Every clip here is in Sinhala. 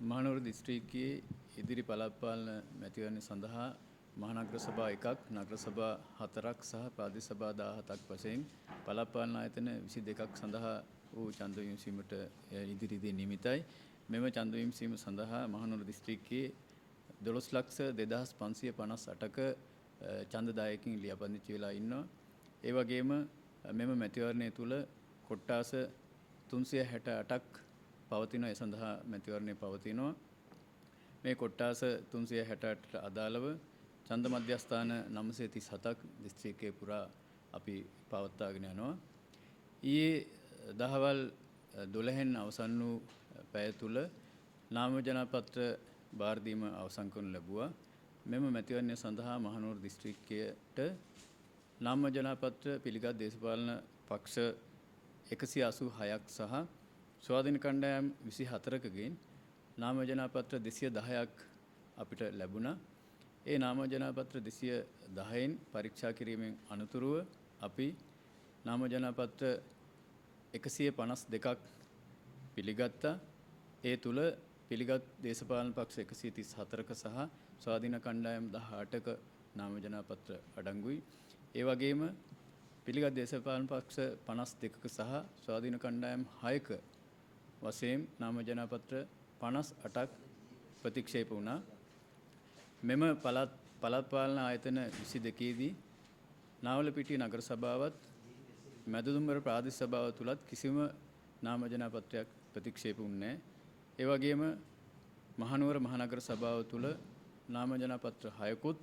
මහනුවර දිස්ත්‍රික්කයේ ඉදිරි පළාත් පාලන මැතිවරණ සඳහා මහනගර සභා 1ක්, නගර සභා 4ක් සහ ප්‍රාදේශ සභා 17ක් වශයෙන් පළාත් පාලන ආයතන 22ක් සඳහා වූ ඡන්ද විමසීමට ඉදිරිදී නිමිතයි. මෙම ඡන්ද විමසීම සඳහා මහනුවර දිස්ත්‍රික්කයේ 12,2558ක ඡන්දදායකින් ලියාපදිංචි වෙලා ඉන්නවා. ඒ වගේම මෙම මැතිවරණය තුල කොට්ටාස 368ක් පවතින ඒ සඳහා මැතිවරණය පවතිනවා. මේ කොට්ටාස 368ට අදාළව ඡන්ද මධ්‍යස්ථාන 937ක් දිස්ත්‍රික්කයේ පුරා අපි පවත්වාගෙන යනවා. ඊයේ දහවල් 12න් අවසන් වූ පැය තුල නාම ජනපත්‍ර බාර දීම අවසන් කරනු ලැබුවා. මෙම මැතිවරණය සඳහා මහනුවර දිස්ත්‍රික්කයට නාම ජනපත්‍ර පිළිගත් දේශපාලන පක්ෂ 186ක් සහ ස්වාධීන කණ්ඩායම් 24කගෙන් නාම ජනපත්‍ර 210ක් අපිට ලැබුණා. ඒ නාම ජනපත්‍ර 210න් පරීක්ෂා කිරීමෙන් අනතුරුව අපි නාම ජනපත්‍ර 152ක් පිළිගත්තා. ඒ තුල පිළිගත් දේශපාලන පක්ෂ 134ක සහ ස්වාධීන කණ්ඩායම් 18ක නාම ජනපත්‍ර අඩංගුයි. ඒ වගේම පිළිගත් දේශපාලන පක්ෂ 52ක සහ ස්වාධීන කණ්ඩායම් 6ක වශයෙන් නාම ජනපත්‍ර 58ක් ප්‍රතික්ෂේප වුණා. මෙම පළාත් පාලන ආයතන 22දී නාවලපිටිය නගර සභාවත් මැදදුම්බර ප්‍රාදේශ සභාව තුලත් කිසිම නාම ජනපත්‍රයක් ප්‍රතික්ෂේප වුණේ නැහැ. ඒ වගේම මහනුවර මහනගර සභාව තුල නාම ජනපත්‍ර 6කුත්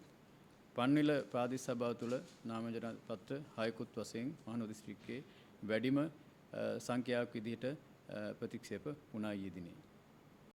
පන්විල ප්‍රාදේශ සභාව තුල නාම ජනපත්‍ර 6කුත් වශයෙන් මහනුවර දිස්ත්‍රික්කයේ වැඩිම සංඛ්‍යාවක් විදිහට ප්‍රතික්ෂේප වුණා ඊයේ දිනේ.